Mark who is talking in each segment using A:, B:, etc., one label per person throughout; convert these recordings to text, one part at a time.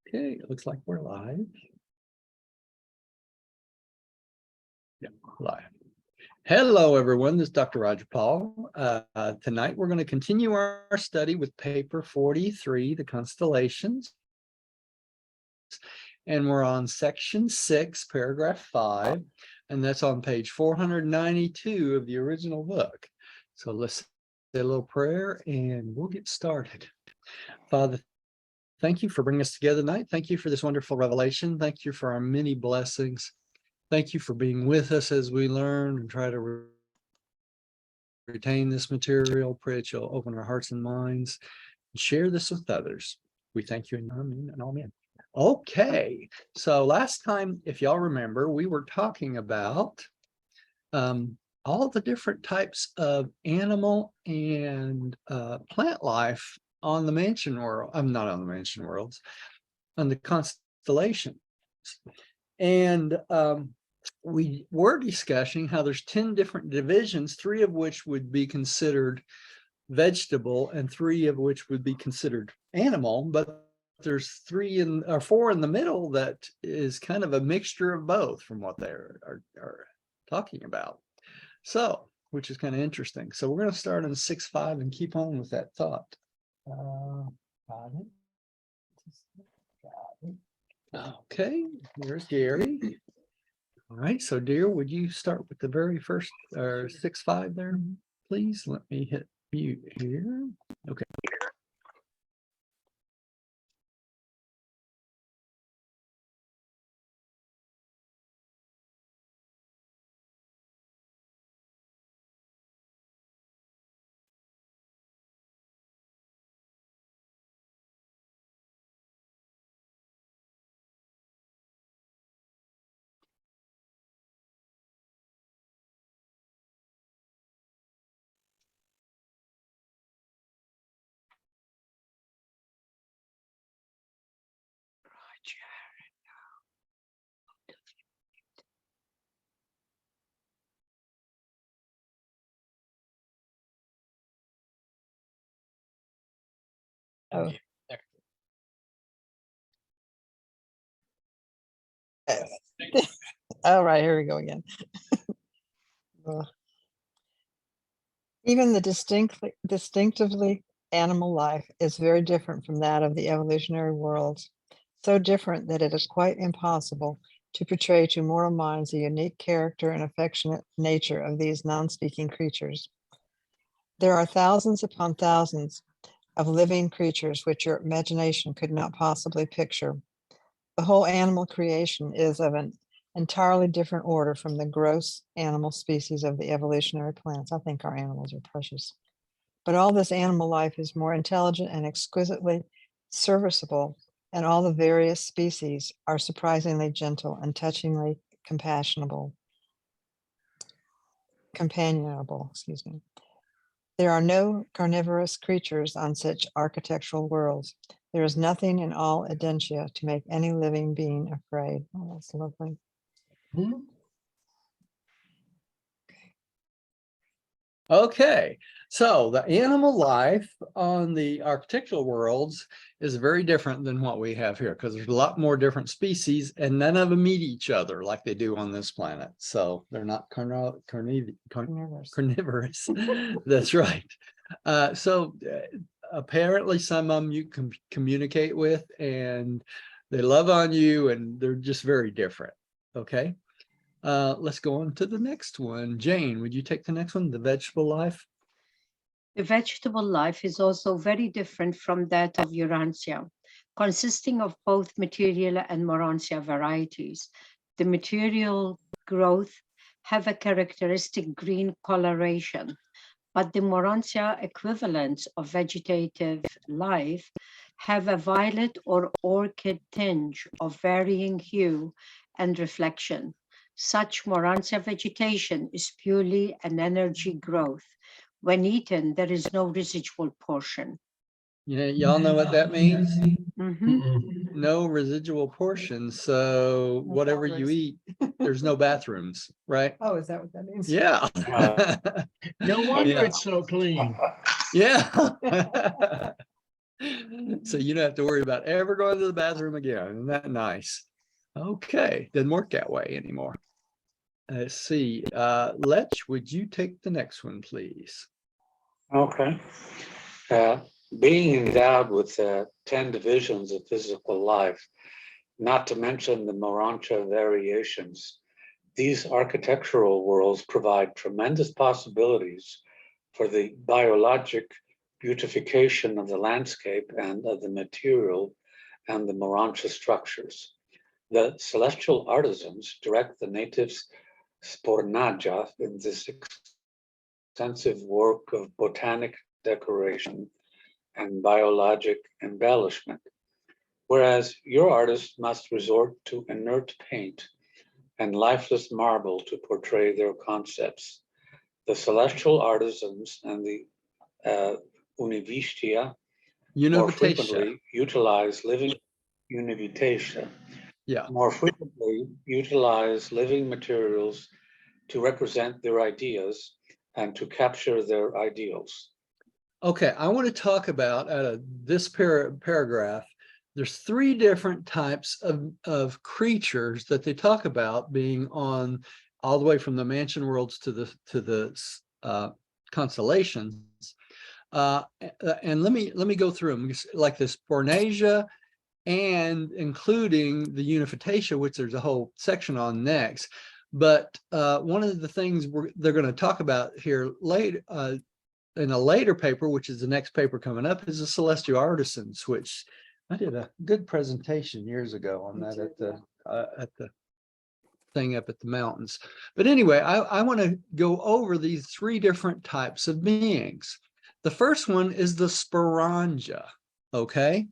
A: Okay, it looks like we're live. Yeah, live. Hello, everyone. This is Dr. Roger Paul. Tonight, we're going to continue our study with paper 43, the constellations. And we're on section 6, paragraph 5, and that's on page 492 of the original book. So let's say a little prayer and we'll get started. Father, thank you for bringing us together tonight. Thank you for this wonderful revelation. Thank you for our many blessings. Thank you for being with us as we learn and try to retain this material. Pray that you'll open our hearts and minds and share this with others. We thank you in your name and amen. Okay, so last time, if y'all remember, we were talking about all the different types of animal and plant life on the mansion world. I'm not on the mansion worlds, on the constellations. And we were discussing how there's 10 different divisions, 3 of which would be considered vegetable and 3 of which would be considered animal, but there's 4 in the middle that is kind of a mixture of both from what they are talking about. So, which is kind of interesting. So we're going to start on 6.5 and keep on with that thought. Got it. Okay, there's Gary. All right, so dear, would you start with the very first 6.5 there, please? Let me hit mute here. Okay.
B: Oh. All right, here we go again. Even the distinctively animal life is very different from that of the evolutionary worlds, so different that it is quite impossible to portray to mortal minds the unique character and affectionate nature of these non-speaking creatures. There are thousands upon thousands of living creatures which your imagination could not possibly picture. The whole animal creation is of an entirely different order from the gross animal species of the evolutionary plants. I think our animals are precious. But all this animal life is more intelligent and exquisitely serviceable, and all the various species are surprisingly gentle and touchingly companionable. There are no carnivorous creatures on such architectural worlds. There is nothing in all Urantia to make any living being afraid. Oh, that's lovely.
A: Okay, so the animal life on the architectural worlds is very different than what we have here because there's a lot more different species and none of them eat each other like they do on this planet. So they're not carnivorous. That's right. Apparently some of them you can communicate with and they love on you and they're just very different. Okay. Let's go on to the next one. Jane, would you take the next one, the vegetable life?
C: The vegetable life is also very different from that of Urantia, consisting of both material and Morantia varieties. The material growth have a characteristic green coloration, but the Morantia equivalents of vegetative life have a violet or orchid tinge of varying hue and reflection. Such Morantia vegetation is purely an energy growth. When eaten, there is no residual portion.
A: Yeah, y'all know what that means?
C: Mhm.
A: No residual portion. So
B: No
A: whatever you
B: bathrooms.
A: eat, there's no bathrooms, right?
B: Oh, is that what that means?
A: Yeah.
D: No wonder
A: Yeah.
D: it's so clean.
A: Yeah. So you don't have to worry about ever going to the bathroom again. Isn't that nice? Okay, doesn't work that way anymore. Let's see. Lech, would you take the next one, please?
D: Okay. Uh, Being endowed with 10 divisions of physical life, not to mention the Morancha variations, these architectural worlds provide tremendous possibilities for the biologic beautification of the landscape and of the material and the Morancha structures. The celestial artisans direct the natives' spornaja in this extensive work of botanic decoration and biologic embellishment, whereas your artists must resort to inert paint and lifeless marble to portray their concepts. The celestial artisans and the Univistia more
A: Univitation.
D: frequently utilize living Univitation,
A: Yeah.
D: more frequently utilize living materials to represent their ideas and to capture their ideals.
A: Okay, I want to talk about out of this paragraph, there's three different types of creatures that they talk about being on all the way from the mansion worlds to the constellations. And let me go through them, like this Bornesia, and including the Unification, which there's a whole section on next. But one of the things they're going to talk about here later, in a later paper, which is the next paper coming up, is the Celestial Artisans, which I did a good presentation years ago on that at the thing up at the mountains. But anyway, I want to go over these three different types of beings. The first one is the Sporanja, okay?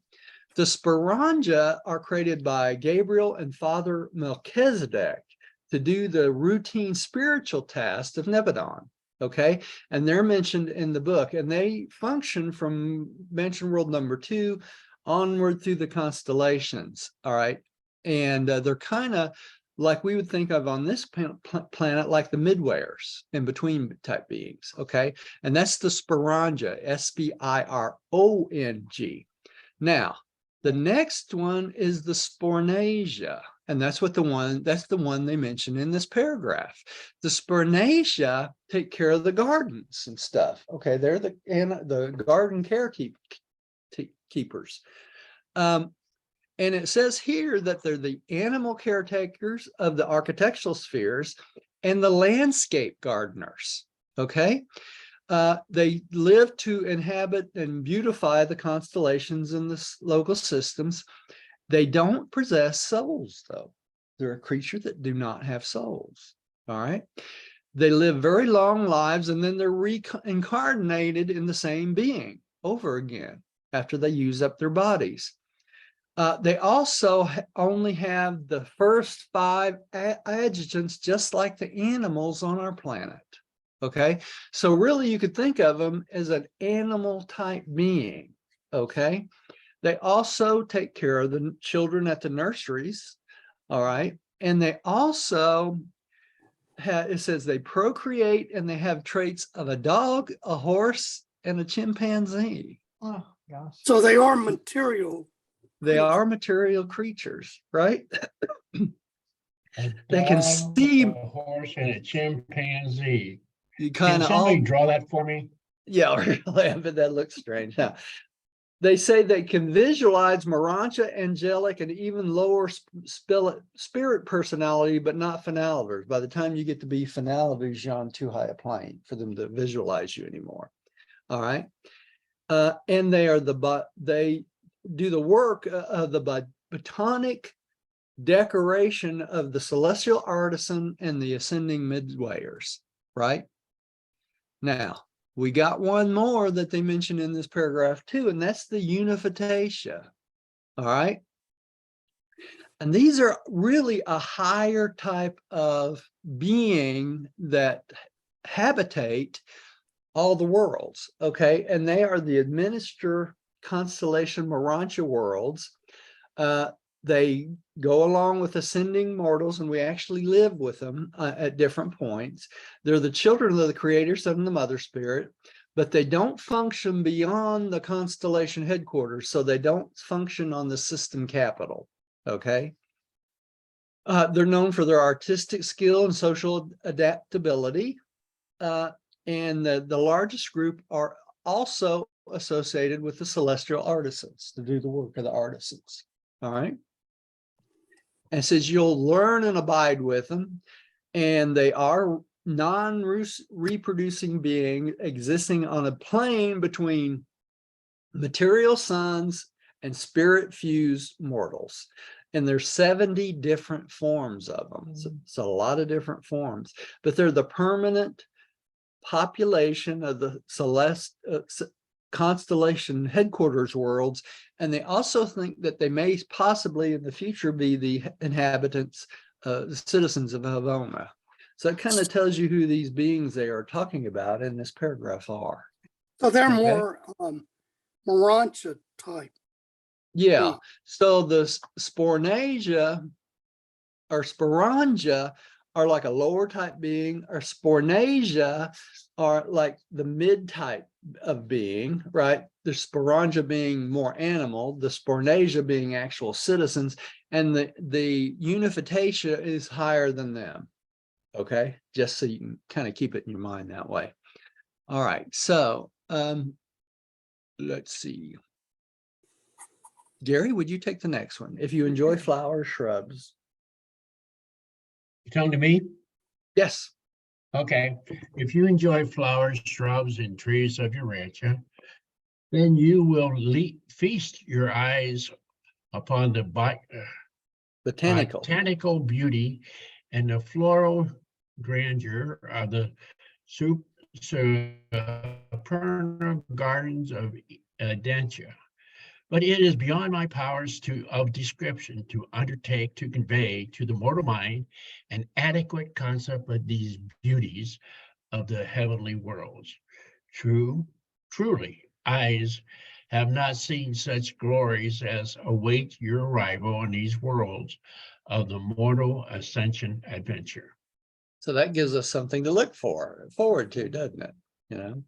A: The Sporanja are created by Gabriel and Father Melchizedek to do the routine spiritual task of Nebadon. Okay, and they're mentioned in the book, and they function from mansion world number 2 onward through the constellations. All right, and they're kind of like we would think of on this planet, like the midwayers, in between type beings. Okay, and that's the Sporanja, S-P-I-R-O-N-G. Now, the next one is the Spornasia. And that's the one they mention in this paragraph. The Spornasia take care of the gardens and stuff. Okay, they're the garden keepers. And it says here that they're the animal caretakers of the architectural spheres and the landscape gardeners. Okay. They live to inhabit and beautify the constellations and the local systems. They don't possess souls, though. They're a creature that do not have souls. All right. They live very long lives, and then they're reincarnated in the same being over again after they use up their bodies. They also only have the first 5 adjutants, just like the animals on our planet. Okay. So really, you could think of them as an animal type being. Okay. They also take care of the children at the nurseries, all right? And they also it says they procreate, and they have traits of a dog, a horse, and a chimpanzee.
B: Oh, gosh.
E: So they are material.
A: They are material creatures, right?
F: A
A: They can
F: dog,
A: see.
F: a horse, and a chimpanzee.
A: You
F: Can
A: kind of
F: somebody draw that for me?
A: Yeah, really, but that looks strange. Yeah. They say they can visualize Morancha, angelic, and even lower spirit personality, but not finalivers. By the time you get to be finalivers, you're on too high a plane for them to visualize you anymore. All right. And they do the work of the botanic decoration of the celestial artisan and the ascending midwayers, right? Now, we got one more that they mention in this paragraph too, and that's the Unification. All right. And these are really a higher type of being that habitate all the worlds. Okay. And they are the administer constellation Morancha worlds. They go along with ascending mortals, and we actually live with them at different points. They're the children of the creator, son, and the mother spirit. but they don't function beyond the constellation headquarters, so they don't function on the system capital, okay? They're known for their artistic skill and social adaptability. And the largest group are also associated with the celestial artisans to do the work of the artisans. All right. And it says you'll learn and abide with them, and they are non-reproducing beings existing on a plane between material suns and spirit fused mortals. And there's 70 different forms of them. So it's a lot of different forms, but they're the permanent population of the constellation headquarters worlds. And they also think that they may possibly in the future be the inhabitants, the citizens of Havona. So it kind of tells you who these beings they are talking about in this paragraph are.
E: So they're
A: Okay.
E: more Urantia type.
A: Yeah.
E: Hmm.
A: So the Spornasia or Sporangia are like a lower type being, or Spornasia are like the mid type of being, right? The Sporangia being more animal, the Spornasia being actual citizens, and the Unificatia is higher than them. Okay, just so you can kind of keep it in your mind that way. All right, so let's see. Gary, would you take the next one? If you enjoy flowers, shrubs.
F: You talking to me?
A: Yes.
F: Okay. If you enjoy flowers, shrubs, and trees of Urantia, then you will feast your eyes upon the botanical beauty and the floral grandeur of the supernal gardens of Urantia. But it is beyond my powers of description to undertake to convey to the mortal mind an adequate concept of these beauties of the heavenly worlds. Truly, eyes have not seen such glories as await your arrival in these worlds of the mortal ascension adventure.
A: So that gives us something to look forward to, doesn't it? You know,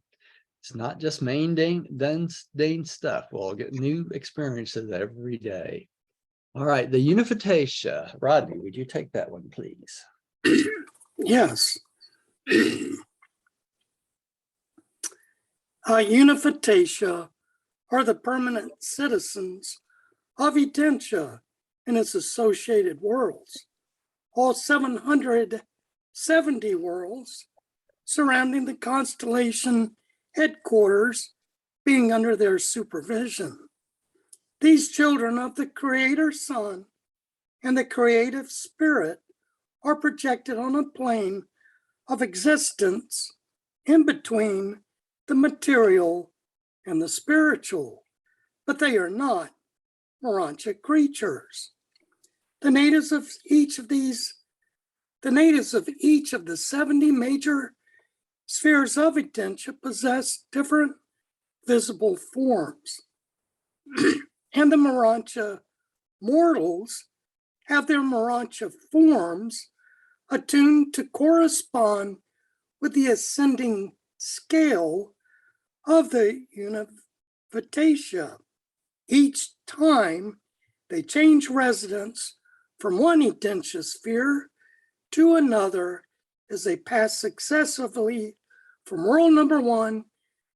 A: it's not just mundane stuff. We'll get new experiences every day. All right, the Unificatia. Rodney, would you take that one, please?
E: Yes. Unificatia are the permanent citizens of Urantia and its associated worlds. All 770 worlds surrounding the constellation headquarters being under their supervision. These children of the Creator Sun and the Creative Spirit are projected on a plane of existence in between the material and the spiritual, but they are not Urantia creatures. The natives of each of the 70 major spheres of Urantia possess different visible forms. And the Urantia mortals have their Urantia forms attuned to correspond with the ascending scale of the Unificatia. Each time they change residence from one Urantia sphere to another as they pass successively from world number 1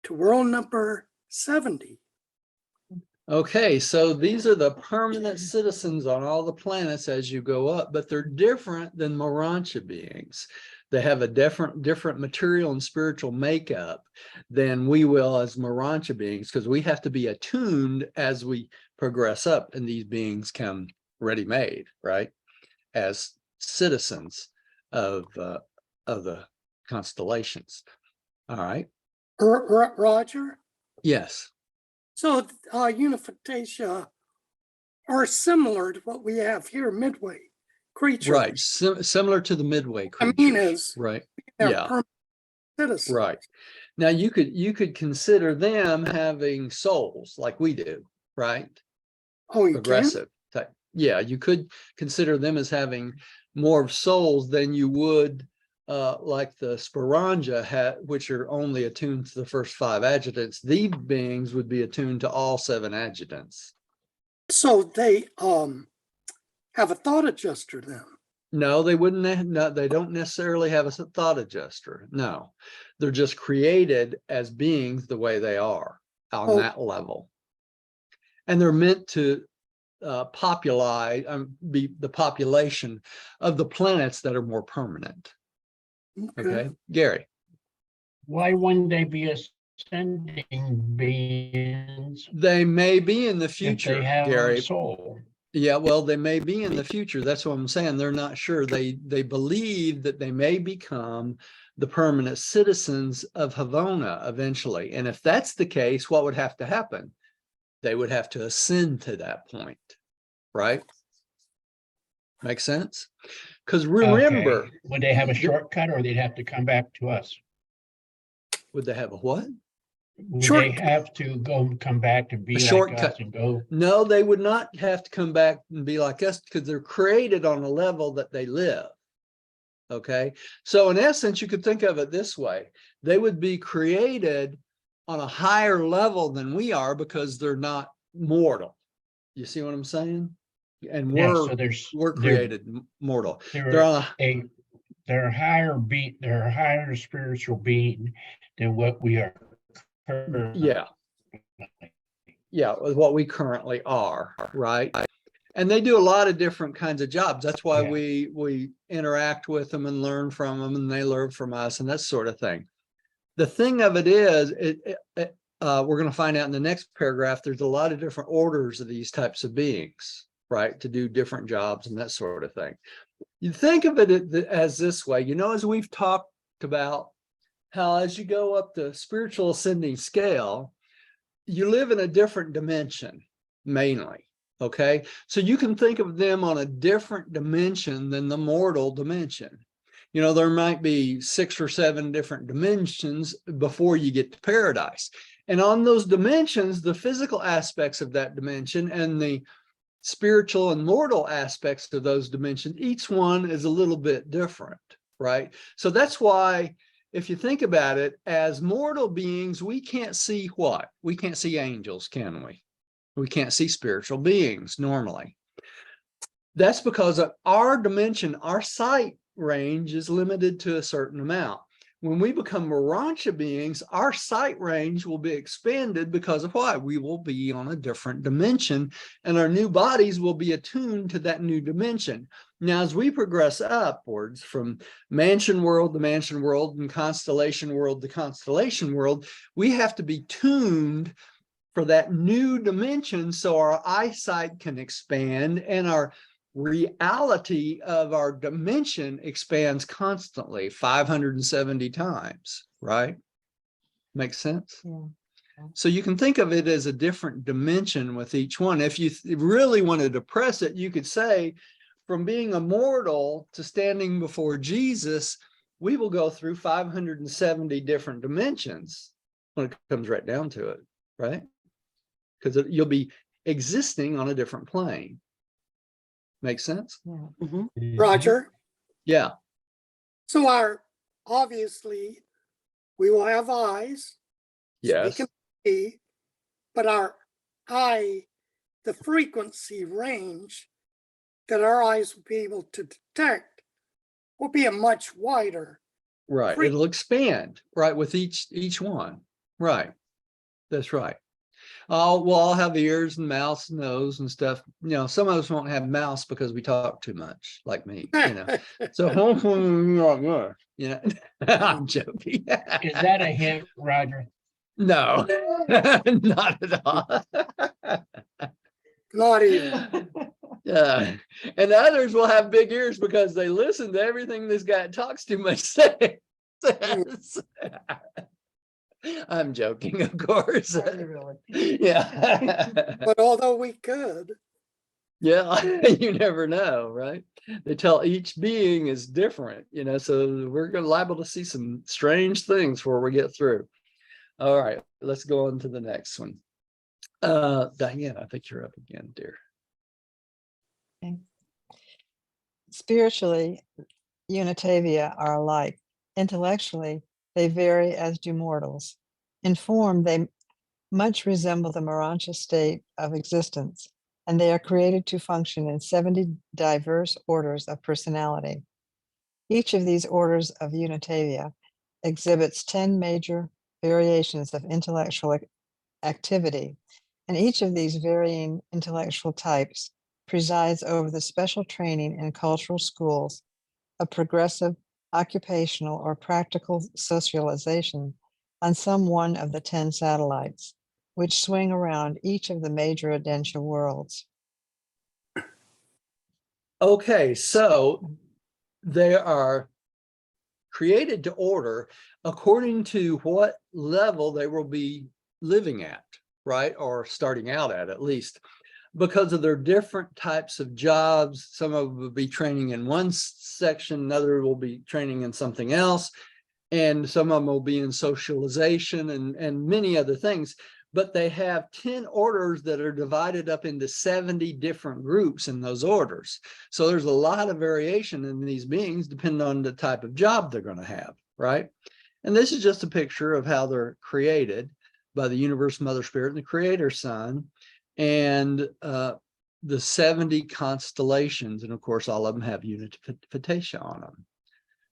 E: to world number 70.
A: Okay, so these are the permanent citizens on all the planets as you go up, but they're different than Urantia beings. They have a different material and spiritual makeup than we will as Urantia beings, because we have to be attuned as we progress up, and these beings come ready-made, right? As citizens of the constellations. All right.
E: Roger?
A: Yes.
E: So Unificatia are similar to what we have here, Midway creatures.
A: Right. Similar to the Midway creatures. Right. Yeah.
E: Permanent citizens.
A: Right. Now you could consider them having souls like we do, right?
E: Oh, you
A: Progressive type. Yeah, you could consider them as having more souls than you would like the Sporangia, which are only attuned to the first 5 adjutants, these beings would be attuned to all 7 adjutants.
E: So they have a thought adjuster then.
A: No, they wouldn't. No, they don't necessarily have a thought adjuster. No, they're just created as beings the way they are on that level, and they're meant to be the population of the planets that are more permanent. Okay, Gary.
F: Why wouldn't they be ascending beings
A: They may be in the
F: if
A: future,
F: they have
A: Gary.
F: a soul?
A: Yeah, well, they may be in the future. That's what I'm saying. They're not sure. They believe that they may become the permanent citizens of Havona eventually. And if that's the case, what would have to happen? They would have to ascend to that point, right? Make sense? Because remember,
F: Okay. Would they have a shortcut, or they'd have to come back to us?
A: would they have a what?
F: Would they have to come back to be like
A: shortcut.
F: us and go?
A: No, they would not have to come back and be like us, because they're created on a level that they live. Okay, so in essence, you could think of it this way: they would be created on a higher level than we are because they're not mortal. You see what I'm saying? And
F: Yeah,
A: we're created mortal. They're on
F: they're a higher spiritual being than what we are currently.
A: Yeah, with what we currently are, right? And they do a lot of different kinds of jobs. That's why we interact with them and learn from them, and they learn from us, and that sort of thing. The thing of it is, we're going to find out in the next paragraph, there's a lot of different orders of these types of beings, right, to do different jobs and that sort of thing. You think of it as this way, as we've talked about how as you go up the spiritual ascending scale, you live in a different dimension, mainly. Okay, so you can think of them on a different dimension than the mortal dimension. There might be 6 or 7 different dimensions before you get to paradise. And on those dimensions, the physical aspects of that dimension and the spiritual and mortal aspects of those dimensions, each one is a little bit different, right? So that's why, if you think about it, as mortal beings, we can't see what? We can't see angels, can we? We can't see spiritual beings normally. That's because of our dimension, our sight range is limited to a certain amount. When we become Urantia beings, our sight range will be expanded because of what? We will be on a different dimension, and our new bodies will be attuned to that new dimension. Now, as we progress upwards from mansion world to mansion world and constellation world to constellation world, we have to be tuned for that new dimension so our eyesight can expand and our reality of our dimension expands constantly 570 times, right? Makes sense?
B: Yeah.
A: So you can think of it as a different dimension with each one. If you really wanted to press it, you could say from being a mortal to standing before Jesus, we will go through 570 different dimensions when it comes right down to it, right? Because you'll be existing on a different plane. Makes sense?
B: Yeah.
E: Roger.
A: Yeah.
E: So obviously we will have eyes. So we can see, but our eye, the frequency range that our eyes will be able to detect will be a much wider.
A: Right. It'll expand, right, with each one. Right. That's right. We'll all have ears and mouths and nose and stuff. Some of us won't have mouths because we talk too much, like me, So I'm joking.
F: Is that a hint, Roger?
A: No, not at all.
E: Not even.
A: Yeah. And others will have big ears because they listen to everything this guy talks too much says. I'm joking, of course. Yeah.
E: But although we could.
A: Yeah, you never know, right? They tell each being is different, so we're liable to see some strange things before we get through. All right, let's go on to the next one. Diane, I think you're up again, dear.
B: Okay. Spiritually, Unitavia are alike. Intellectually, they vary as do mortals. In form, they much resemble the Morantia state of existence, and they are created to function in 70 diverse orders of personality. Each of these orders of Unitavia exhibits 10 major variations of intellectual activity, and each of these varying intellectual types presides over the special training in cultural schools of progressive occupational or practical socialization on some one of the 10 satellites, which swing around each of the major Adentia worlds.
A: Okay, so they are created to order according to what level they will be living at, right? Or starting out at least, because of their different types of jobs. Some of them will be training in one section, another will be training in something else, and some of them will be in socialization and many other things. But they have 10 orders that are divided up into 70 different groups in those orders. So there's a lot of variation in these beings depending on the type of job they're going to have, right? And this is just a picture of how they're created by the universe mother spirit and the creator son, and the 70 constellations. And of course, all of them have Unitavia on them.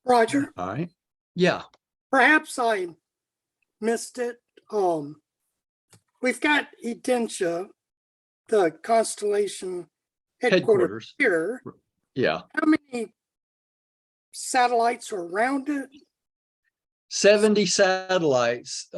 E: Roger,
A: All right. Yeah.
E: perhaps I missed it. We've got Adentia, the constellation headquarters here.
A: Yeah.
E: How many satellites are around it?
A: 70 satellites.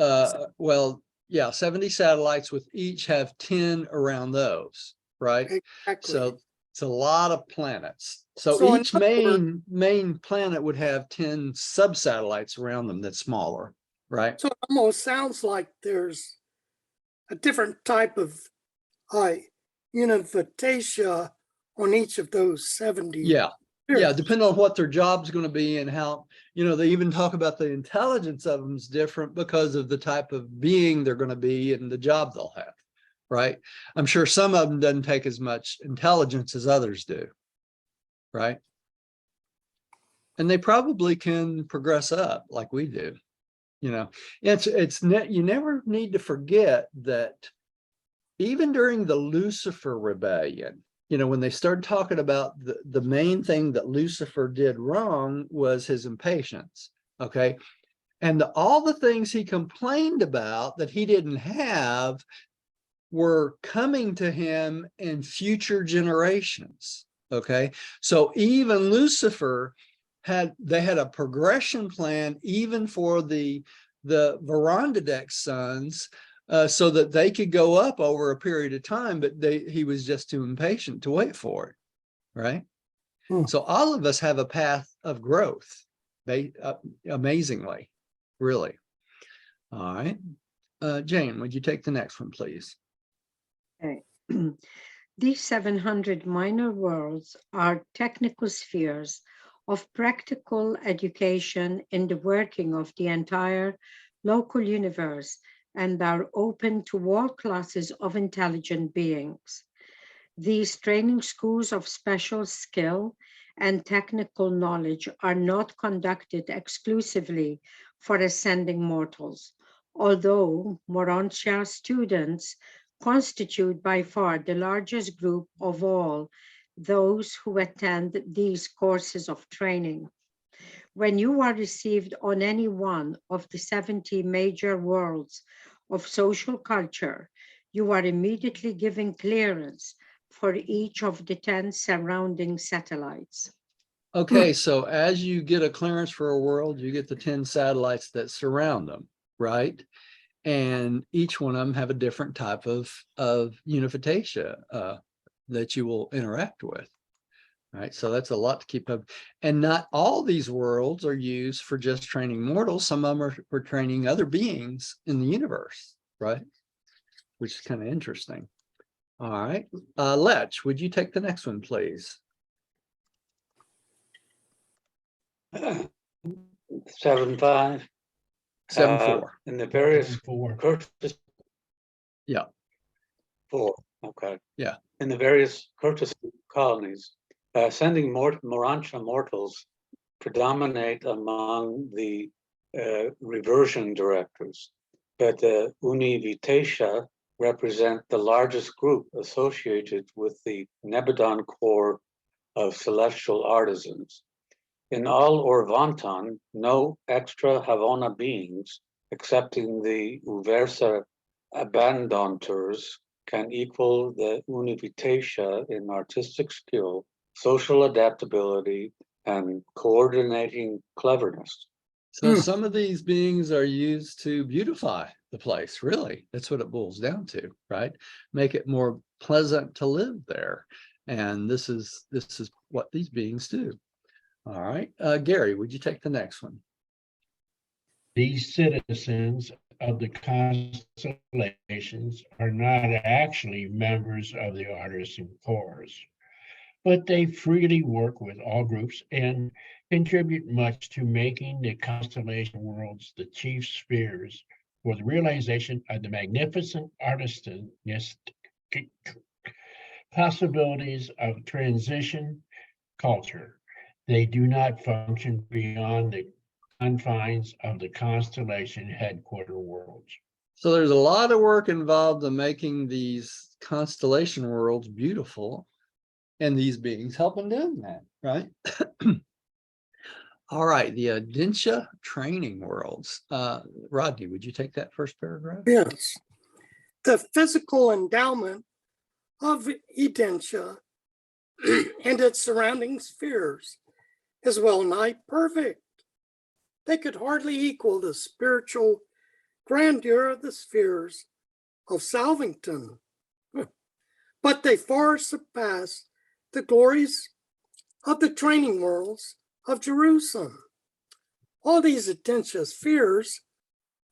A: Well, yeah, 70 satellites with each have 10 around those, right?
E: Exactly.
A: So it's a lot of planets. So
E: So
A: each
E: in other words-
A: main planet would have 10 sub-satellites around them that's smaller, right?
E: So it almost sounds like there's a different type of Unitavia on each of those 70.
A: Yeah. Yeah,
E: spheres.
A: depending on what their job's going to be and how, they even talk about the intelligence of them is different because of the type of being they're going to be and the job they'll have, right? I'm sure some of them doesn't take as much intelligence as others do, right? And they probably can progress up like we do. You never need to forget that even during the Lucifer rebellion, when they started talking about the main thing that Lucifer did wrong was his impatience, okay? And all the things he complained about that he didn't have were coming to him in future generations, okay? So even Lucifer had a progression plan even for the Verandadek sons, so that they could go up over a period of time, but he was just too impatient to wait for it, right? So all of us have a path of growth, amazingly, really. All right. Jane, would you take the next one, please?
C: Okay. These 700 minor worlds are technical spheres of practical education in the working of the entire local universe, and are open to all classes of intelligent beings. These training schools of special skill and technical knowledge are not conducted exclusively for ascending mortals, although Morantia students constitute by far the largest group of all those who attend these courses of training. When you are received on any one of the 70 major worlds of social culture, you are immediately given clearance for each of the 10 surrounding satellites.
A: Okay, so as you get a clearance for a world, you get the 10 satellites that surround them, right? And each one of them have a different type of Unitavia that you will interact with. Right, so that's a lot to keep up. And not all these worlds are used for just training mortals. Some of them are for training other beings in the universe, right? Which is kind of interesting. All right, Lech, would you take the next one, please?
D: 7.5.
A: 7.4.
D: In the various
F: 4.
D: courses.
A: Yeah.
D: 4. Okay.
A: Yeah.
D: In the various courtesy colonies, sending Morantia mortals predominate among the reversion directors, but the Univitatia represent the largest group associated with the Nebadon core of celestial artisans. In all Orvanton, no extra Havana beings, excepting the Uversa Abandanters, can equal the Univitatia in artistic skill, social adaptability, and coordinating cleverness.
A: So some of these beings are used to beautify the place, really. That's what it boils down to, right? Make it more pleasant to live there. And this is what these beings do. All right. Gary, would you take the next one?
F: These citizens of the constellations are not actually members of the artisan corps, but they freely work with all groups and contribute much to making the constellation worlds the chief spheres for the realization of the magnificent artisanistic possibilities of transition culture. They do not function beyond the confines of the constellation headquarter worlds.
A: So there's a lot of work involved in making these constellation worlds beautiful, and these beings help in doing that, right? All right, the Adentia training worlds. Rodney, would you take that first paragraph?
E: Yes. The physical endowment of Edentia and its surrounding spheres is well nigh perfect. They could hardly equal the spiritual grandeur of the spheres of Salvington, but they far surpass the glories of the training worlds of Jerusalem. All these Adentia spheres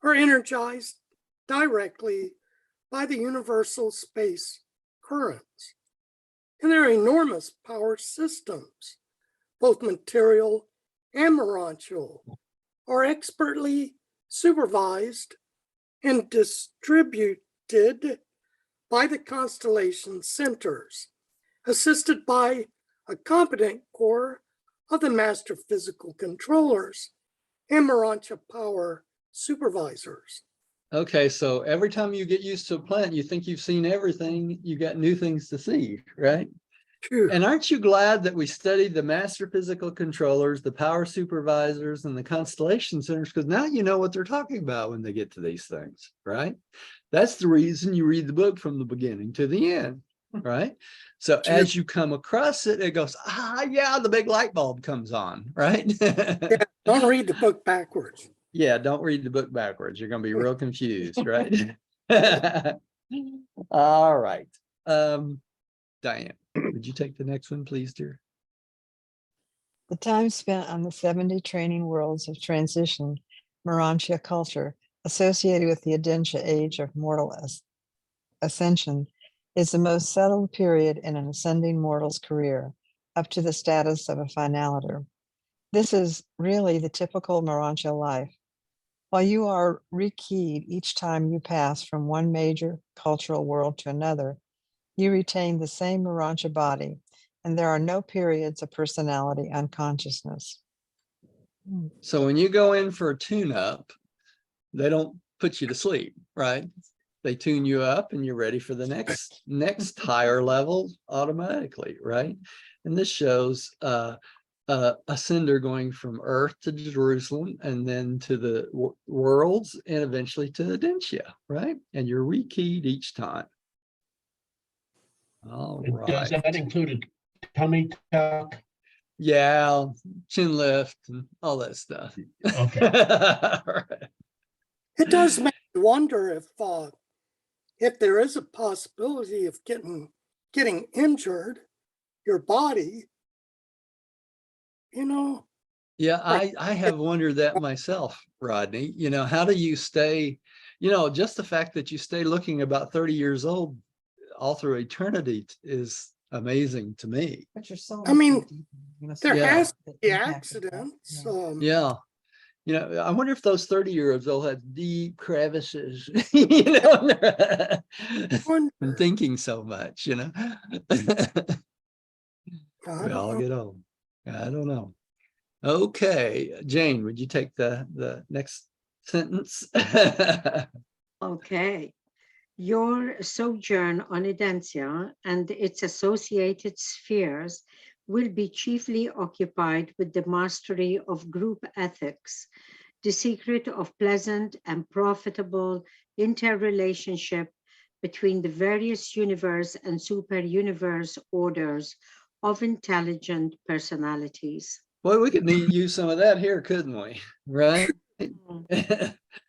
E: are energized directly by the universal space currents, and their enormous power systems, both material and merantial, are expertly supervised and distributed by the constellation centers, assisted by a competent core of the master physical controllers and merantia power supervisors.
A: Okay, so every time you get used to a planet, you think you've seen everything, you got new things to see, right?
E: Phew.
A: And aren't you glad that we studied the master physical controllers, the power supervisors, and the constellation centers? Because now you know what they're talking about when they get to these things, right? That's the reason you read the book from the beginning to the end, right? So as you come across it, it goes, yeah, the big light bulb comes on, right?
E: Yeah, don't read the book backwards.
A: Yeah, don't read the book backwards. You're going to be real confused, right? All right. Diane, would you take the next one, please, dear?
B: The time spent on the 70 training worlds of transition Morantia culture associated with the Adentia age of mortal ascension is the most settled period in an ascending mortal's career, up to the status of a finaliter. This is really the typical Morantia life. While you are rekeyed each time you pass from one major cultural world to another, you retain the same Morantia body, and there are no periods of personality unconsciousness.
A: So when you go in for a tune-up, they don't put you to sleep, right? They tune you up and you're ready for the next higher level automatically, right? And this shows a sender going from Earth to Jerusalem, and then to the worlds, and eventually to Adentia, right? And you're rekeyed each time. All
F: Does
A: right.
F: that include a tummy tuck?
A: Yeah, chin lift and all that stuff.
F: Okay.
A: All right.
E: It does make me wonder if there is a possibility of getting injured, your body,
A: Yeah,
E: Right.
A: I have wondered that myself, Rodney. How do you stay, just the fact that you stay looking about 30 years old all through eternity is amazing to me.
G: But you're so.
E: I mean, there
A: Yeah.
E: has to be accidents.
A: Yeah. I wonder if those 30-year-olds all had deep crevices,
E: Wonder.
A: and thinking so much,
E: I
A: we
E: don't
A: all
E: know.
A: get old. I don't know. Okay, Jane, would you take the next sentence?
C: Okay. Your sojourn on Edensia and its associated spheres will be chiefly occupied with the mastery of group ethics, the secret of pleasant and profitable interrelationship between the various universe and super-universe orders of intelligent personalities.
A: Boy, we could use some of that here, couldn't we? Right?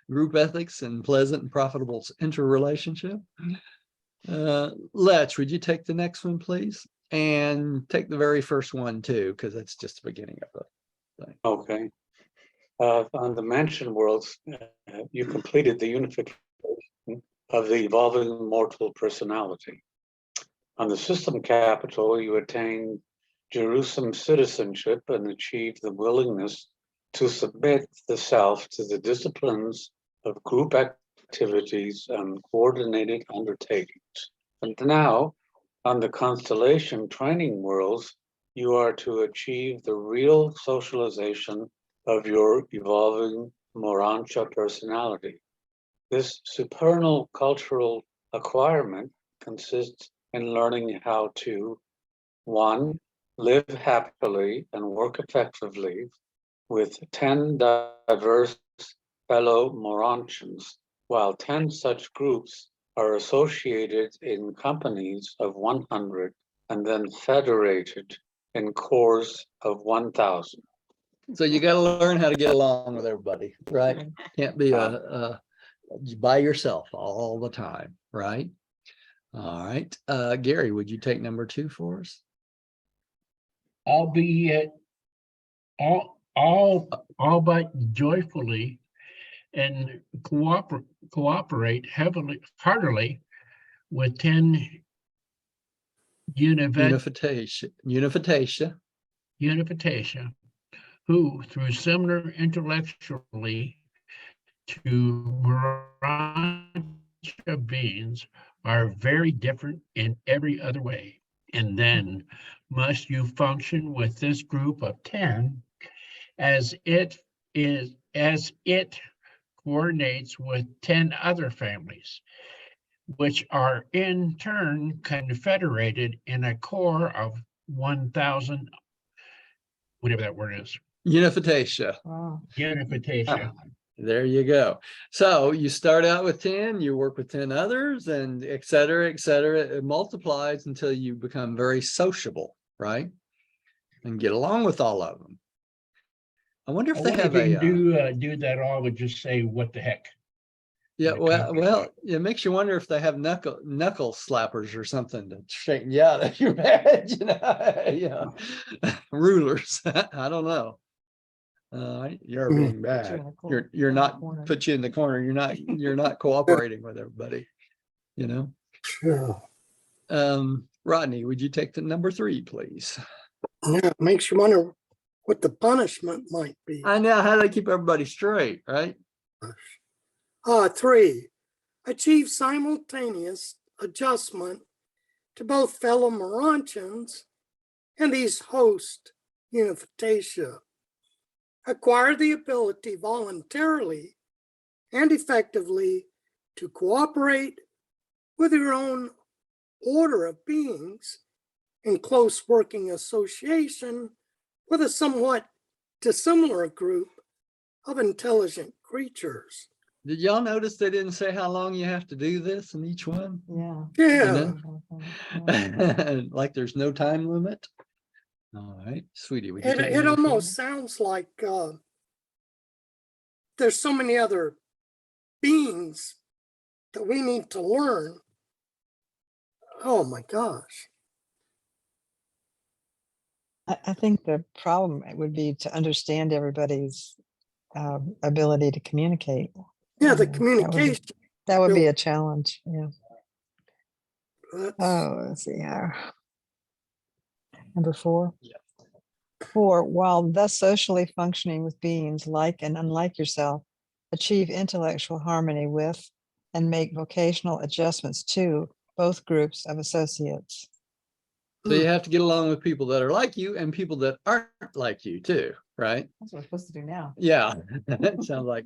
A: Group ethics and pleasant and profitable interrelationship. Letch, would you take the next one, please? And take the very first one too, because that's just the beginning of the thing.
D: Okay. On the mansion worlds, you completed the unification of the evolving mortal personality. On the system capital, you attained Jerusalem citizenship and achieved the willingness to submit the self to the disciplines of group activities and coordinated undertakings. And now, on the constellation training worlds, you are to achieve the real socialization of your evolving Morancha personality. This supernal cultural acquirement consists in learning how to, 1, live happily and work effectively with 10 diverse fellow Moranchans, while 10 such groups are associated in companies of 100 and then federated in corps of 1,000.
A: So you got to learn how to get along with everybody, right? Can't be by yourself all the time, right? All right. Gary, would you take number 2 for us?
F: Albeit all but joyfully and cooperate heartily with 10
A: Unification.
F: who, through similar intellectually to Morancha beings, are very different in every other way. And then must you function with this group of 10 as it coordinates with 10 other families, which are in turn confederated in a core of 1,000, whatever that word is.
A: Unification.
B: Wow.
F: Unification.
A: There you go. So you start out with 10, you work with 10 others, and et cetera, et cetera. It multiplies until you become very sociable, right? And get along with all of them. I wonder if they have
F: you can do that all with just say, what the heck?
A: yeah, well, it makes you wonder if they have knuckle slappers or something to straighten you out of your bed, yeah. Rulers. I don't know. You're being bad. You're not put you in the corner. You're not cooperating with everybody, you know.
E: Sure.
A: Rodney, would you take the number 3, please?
E: Yeah, it makes you wonder what the punishment might be.
A: I know, how do they keep everybody straight, right?
E: 3, achieve simultaneous adjustment to both fellow Moranchans and these host unification. Acquire the ability voluntarily and effectively to cooperate with your own order of beings in close working association with a somewhat dissimilar group of intelligent creatures.
A: Did y'all notice they didn't say how long you have to do this in each one?
B: Yeah.
E: Yeah.
A: Like there's no time limit? All right, sweetie. Would you take
E: It
A: number 4?
E: almost sounds like there's so many other beings that we need to learn. Oh my gosh.
B: I think the problem would be to understand everybody's ability to communicate.
E: Yeah, the
B: That
E: communication.
B: would be a challenge. Yeah.
E: That's-
B: Let's see here. Number 4.
A: Yeah.
B: 4, while thus socially functioning with beings like and unlike yourself, achieve intellectual harmony with and make vocational adjustments to both groups of associates.
A: So you have to get along with people that are like you and people that aren't like you too, right?
B: That's what we're supposed to do now.
A: Yeah, it sounds like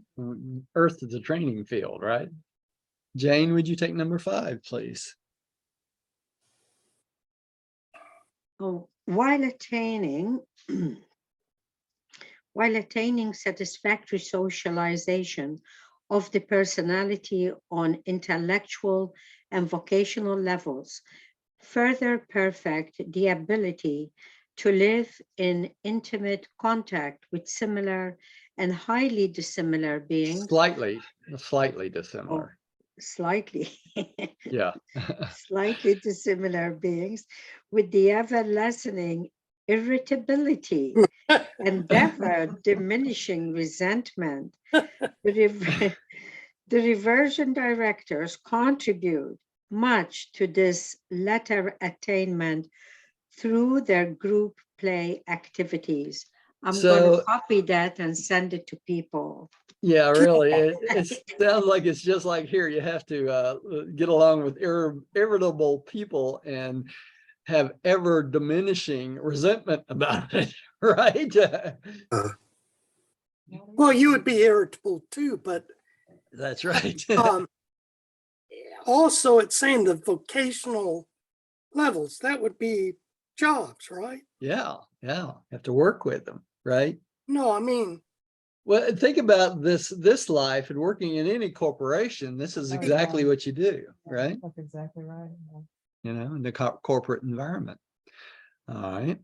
A: Earth is a training field, right? Jane, would you take number 5, please?
C: Oh, while attaining satisfactory socialization of the personality on intellectual and vocational levels, further perfect the ability to live in intimate contact with similar and highly dissimilar beings.
A: Slightly
C: Oh,
A: dissimilar.
C: slightly.
A: Yeah.
C: Slightly dissimilar beings with the ever lessening irritability and ever diminishing resentment. The reversion directors contribute much to this latter attainment through their group play activities. I'm going to
A: So,
C: copy that and send it to people.
A: yeah, really, it sounds like it's just like here, you have to get along with irritable people and have ever diminishing resentment about it, right?
E: Well, you would be irritable too, but
A: That's right.
E: also it's saying the vocational levels, that would be jobs, right?
A: Yeah, have to work with them, right?
E: No, I mean,
A: Well, think about this life and working in any corporation. This is
B: Oh,
A: exactly
B: yeah.
A: what you do, right?
B: That's exactly right.
A: You know, in the corporate environment. All right.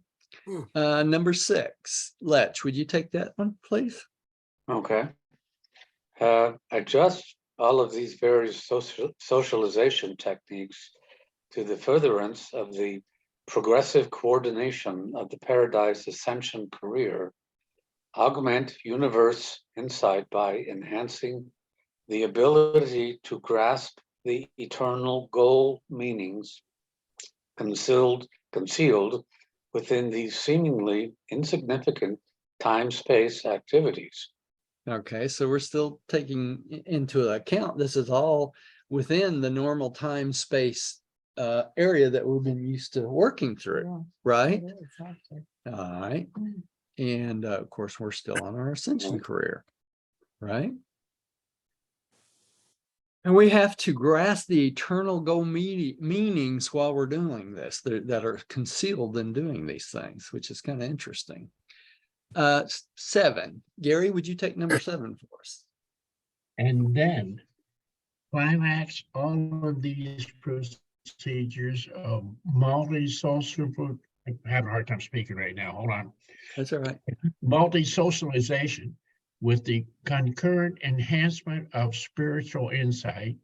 E: Hmm.
A: Number 6, Letch, would you take that one, please?
D: Okay. Adjust all of these various socialization techniques to the furtherance of the progressive coordination of the Paradise Ascension career. Augment universe insight by enhancing the ability to grasp the eternal goal meanings concealed within these seemingly insignificant time-space activities.
A: Okay, so we're still taking into account, this is all within the normal time space area that we've been used to working through,
B: Yeah,
A: right?
B: it is, actually.
A: All right. And of course, we're still on our ascension career, right? And we have to grasp the eternal goal meanings while we're doing this, that are concealed in doing these things, which is kind of interesting. 7, Gary, would you take number 7 for us?
F: And then climax all of these procedures of multi-social, I'm having a hard time speaking right now, hold on.
A: That's all right.
F: Multi-socialization with the concurrent enhancement of spiritual insight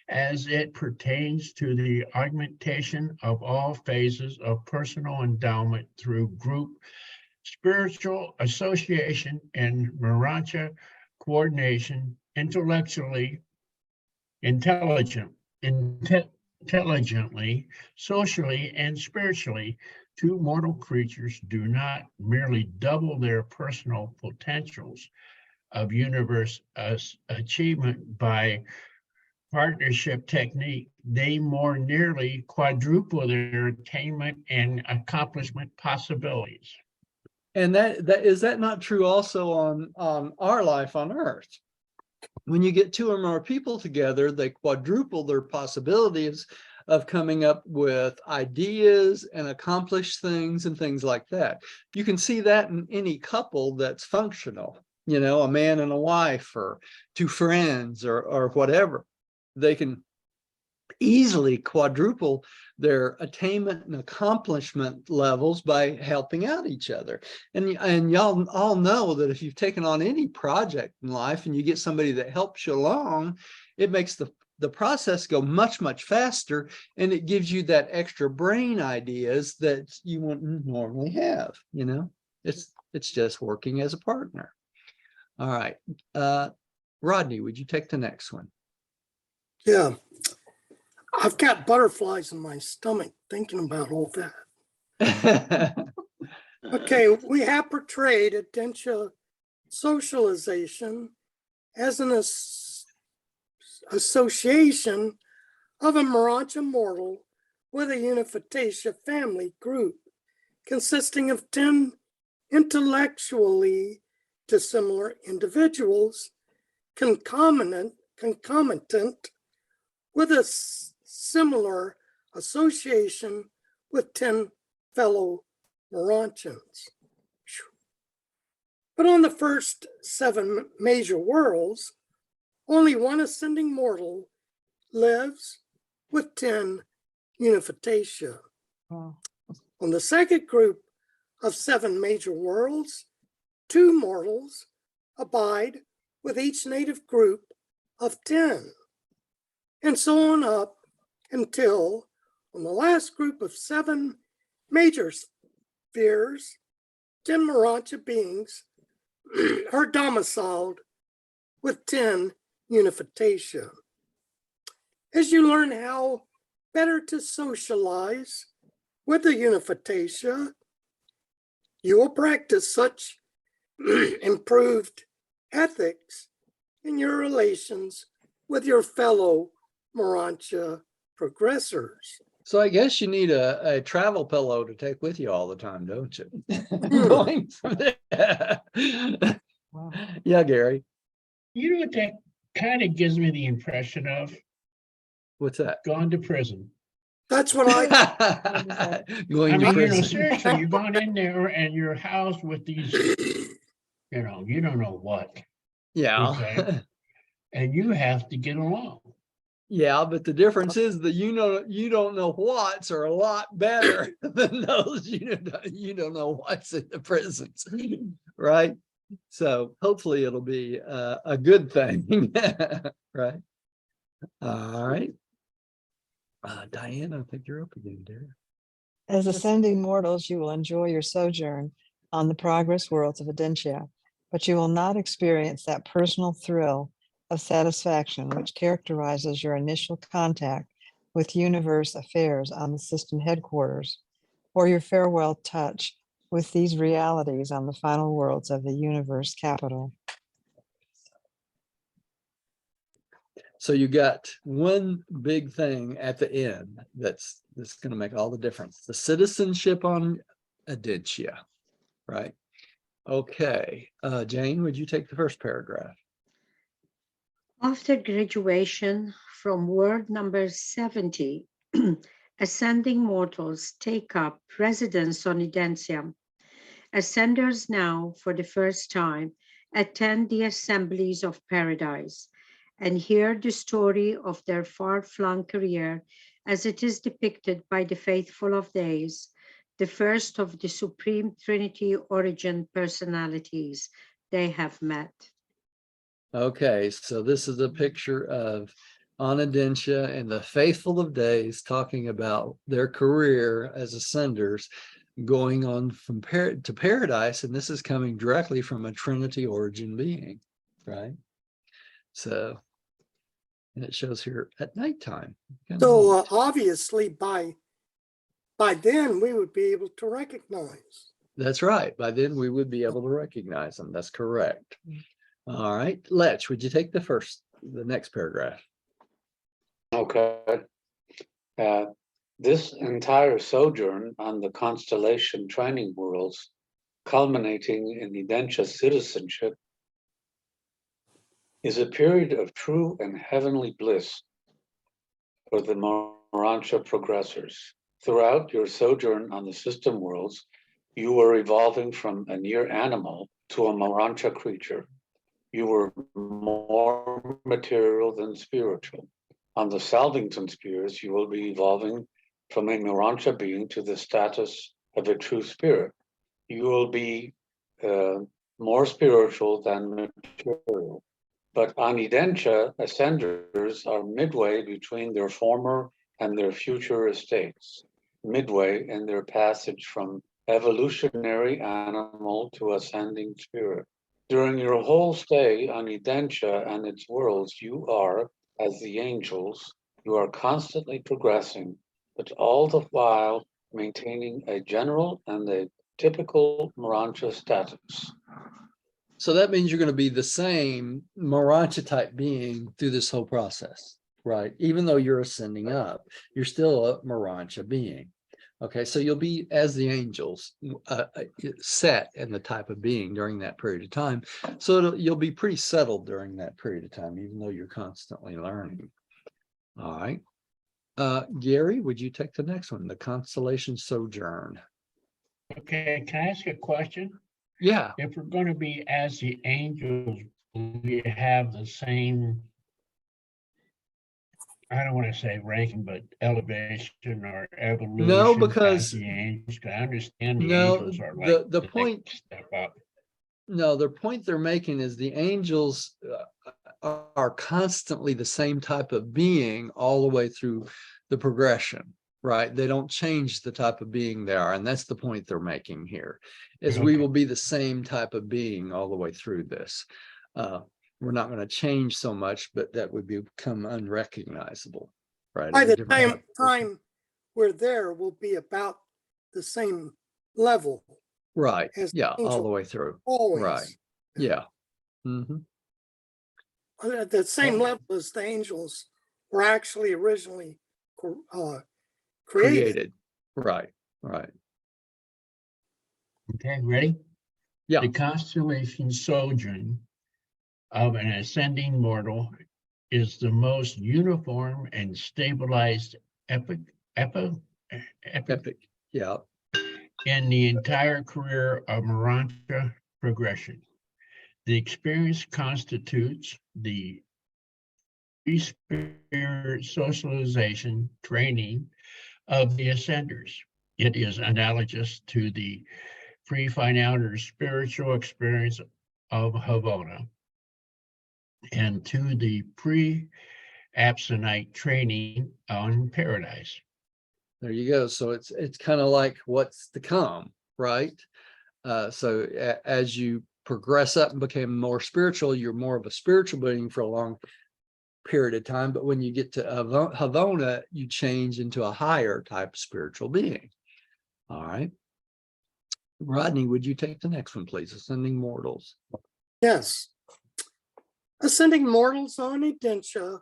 F: as it pertains to the augmentation of all phases of personal endowment through group spiritual association and Urantia coordination intelligently, socially, and spiritually. 2 mortal creatures do not merely double their personal potentials of universe achievement by partnership technique, they more nearly quadruple their attainment and accomplishment possibilities.
A: And that is that not true also on our life on Earth? When you get 2 or more people together, they quadruple their possibilities of coming up with ideas and accomplish things and things like that. You can see that in any couple that's functional, you know, a man and a wife or 2 friends or whatever. They can easily quadruple their attainment and accomplishment levels by helping out each other. And y'all all know that if you've taken on any project in life and you get somebody that helps you along, it makes the process go much, much faster, and it gives you that extra brain ideas that you wouldn't normally have, you know. It's just working as a partner. All right. Rodney, would you take the next one?
E: yeah. I've got butterflies in my stomach thinking about all that. Okay, we have portrayed Urantia socialization as an association of a Urantia mortal with a Unificatia family group consisting of 10 intellectually dissimilar individuals, concomitant with a similar association with 10 fellow Urantians. But on the first 7 major worlds, only one ascending mortal lives with 10 unificatia.
B: Wow.
E: On the second group of 7 major worlds, 2 mortals abide with each native group of 10, and so on up until on the last group of 7 major spheres, 10 Urantia beings are domiciled with 10 unificatia. As you learn how better to socialize with the unificatia, you will practice such improved ethics in your relations with your fellow Urantia progressors.
A: So I guess you need a travel pillow to take with you all the time, don't you? Going from there.
B: Wow.
A: Yeah, Gary,
F: You know what that kind of gives me the impression of?
A: what's that?
F: Gone to prison.
E: That's what I
A: Going
F: I
A: to
F: mean,
A: prison.
F: seriously, you're going in there and you're housed with these, you don't know what,
A: Yeah.
F: okay? And you have to get along.
A: Yeah, but the difference is that you don't know what's are a lot better than those you don't know what's in the prisons, right? So hopefully it'll be a good thing, right? All right. Diane, I think you're up again, dear.
B: As ascending mortals, you will enjoy your sojourn on the progress worlds of Urantia, but you will not experience that personal thrill of satisfaction which characterizes your initial contact with universe affairs on the system headquarters, or your farewell touch with these realities on the final worlds of the universe capital.
A: So you got one big thing at the end that's going to make all the difference. The citizenship on Urantia, right? Okay. Jane, would you take the first paragraph?
C: After graduation from world number 70, ascending mortals take up residence on Urantia. Ascenders now, for the first time, attend the assemblies of paradise and hear the story of their far-flung career as it is depicted by the faithful of days, the first of the Supreme Trinity origin personalities they have met.
A: Okay, so this is a picture of Urantia and the faithful of days talking about their career as ascenders going on from to paradise, and this is coming directly from a Trinity origin being, right? So, and it shows here at nighttime.
E: So obviously by then we would be able to recognize.
A: That's right. By then we would be able to recognize them. That's correct. All right, Lech, would you take the next paragraph?
D: Okay. This entire sojourn on the constellation training worlds, culminating in Urantia citizenship, is a period of true and heavenly bliss for the Urantia progressors. Throughout your sojourn on the system worlds, you are evolving from a near animal to a Urantia creature. You were more material than spiritual. On the Salvington spheres, you will be evolving from a Urantia being to the status of a true spirit. You will be more spiritual than material. But on Urantia, ascenders are midway between their former and their future estates, midway in their passage from evolutionary animal to ascending spirit. During your whole stay on Urantia and its worlds, you are, as the angels, you are constantly progressing, but all the while maintaining a general and a typical Urantia status.
A: So that means you're going to be the same Urantia type being through this whole process, right? Even though you're ascending up, you're still a Urantia being. Okay, so you'll be as the angels, set in the type of being during that period of time. So you'll be pretty settled during that period of time, even though you're constantly learning. All right. Gary, would you take the next one? The constellation sojourn.
F: Okay, can I ask a question?
A: Yeah.
F: If we're going to be as the angels, we have the same, I don't want to say ranking, but elevation or evolution
A: No,
F: as
A: because
F: the angels. 'Cause I understand the
A: no,
F: angels are
A: the
F: like
A: the
F: the
A: point
F: next step up.
A: no, the point they're making is the angels are constantly the same type of being all the way through the progression, right? They don't change the type of being they are. And that's the point they're making here, is we
F: Okay.
A: will be the same type of being all the way through this. We're not going to change so much, but that would become unrecognizable, right?
E: By
A: Every
E: the
A: different type of person.
E: time we're there, we'll be about the same level
A: Right.
E: as
A: Yeah. All
E: angel
A: the way through.
E: always.
A: Right. Yeah. Mm-hmm.
E: At the same level as the angels were actually originally created.
A: Created. Right. Right.
F: Okay, ready?
A: Yeah.
F: The constellation Sojourn of an ascending mortal is the most uniform and stabilized epic
A: Epic. Yeah.
F: in the entire career of Urantia progression. The experience constitutes the spirit socialization training of the ascenders. It is analogous to the pre-fine outer spiritual experience of Havona and to the pre-abstinite training on paradise.
A: There you go. So it's kind of like what's to come, right? So as you progress up and become more spiritual, you're more of a spiritual being for a long period of time. But when you get to Havona, you change into a higher type of spiritual being. All right. Rodney, would you take the next one, please? Ascending mortals.
E: Yes. Ascending mortals on Urantia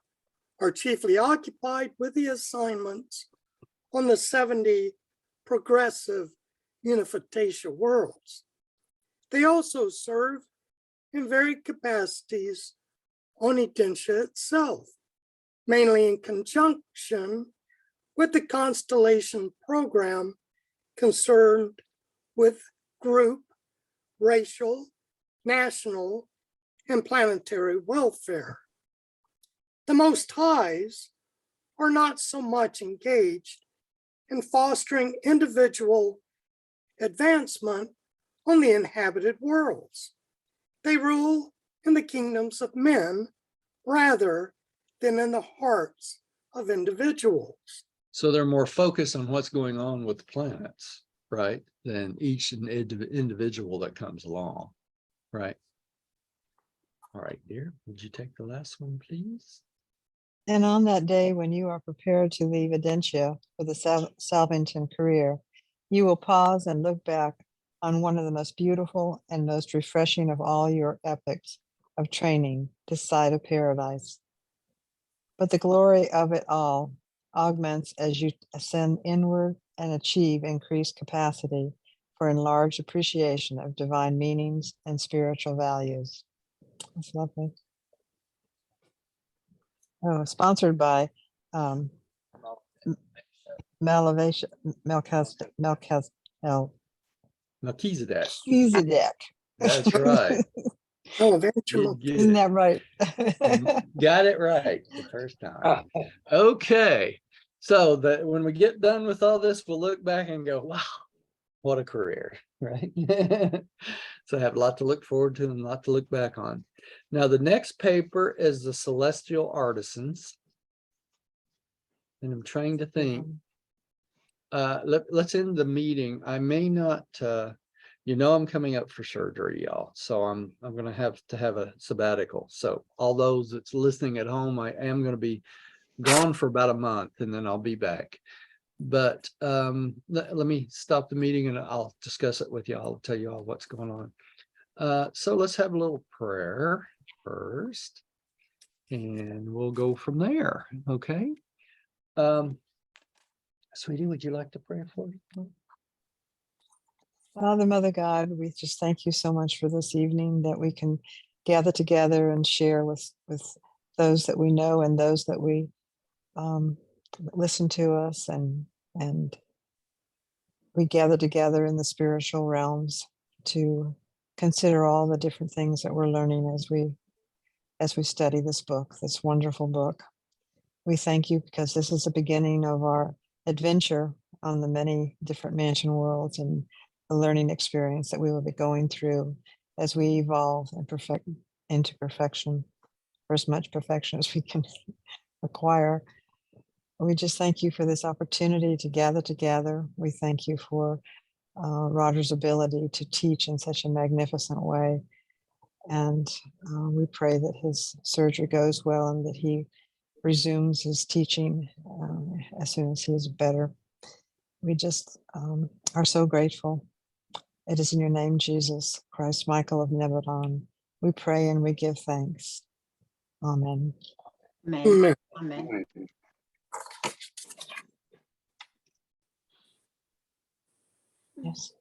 E: are chiefly occupied with the assignments on the 70 progressive unification worlds. They also serve in varied capacities on Urantia itself, mainly in conjunction with the constellation program concerned with group, racial, national, and planetary welfare. The Most Highs are not so much engaged in fostering individual advancement on the inhabited worlds. They rule in the kingdoms of men rather than in the hearts of individuals.
A: So they're more focused on what's going on with the planets, right? Than each individual that comes along, right? All right, dear, would you take the last one, please?
B: And on that day when you are prepared to leave Urantia for the Salvington career, you will pause and look back on one of the most beautiful and most refreshing of all your epics of training, this side of paradise. But the glory of it all augments as you ascend inward and achieve increased capacity for enlarged appreciation of divine meanings and spiritual values. That's lovely. Oh, sponsored by Melchizedek.
A: Melchizedek. That's right.
E: Oh, eventually.
B: Isn't that right?
A: Got it right the first time.
D: Ah,
A: Okay. So that when we get done with all this, we'll look back and go, wow, what a career, right? So I have a lot to look forward to and a lot to look back on. Now, the next paper is the Celestial Artisans. And I'm trying to think. Let's end the meeting. I may not, I'm coming up for surgery, y'all. So I'm going to have a sabbatical. So all those that's listening at home, I am going to be gone for about a month and then I'll be back. But let me stop the meeting and I'll discuss it with you. I'll tell you all what's going on. So let's have a little prayer first and we'll go from there. Okay. Sweetie, would you like to pray for you?
B: Father, Mother God, we just thank you so much for this evening that we can gather together and share with those that we know and those that we listen to us, and we gather together in the spiritual realms to consider all the different things that we're learning as we study this book, this wonderful book. We thank you because this is the beginning of our adventure on the many different mansion worlds and the learning experience that we will be going through as we evolve and perfect into perfection, or as much perfection as we can acquire. We just thank you for this opportunity to gather together. We thank you for Roger's ability to teach in such a magnificent way. And we pray that his surgery goes well and that he resumes his teaching as soon as he is better. We just are so grateful. It is in your name, Jesus Christ, Michael of Nebadon, we pray and we give thanks. Amen.
C: Amen.
E: Amen.
C: Amen.
B: Yes.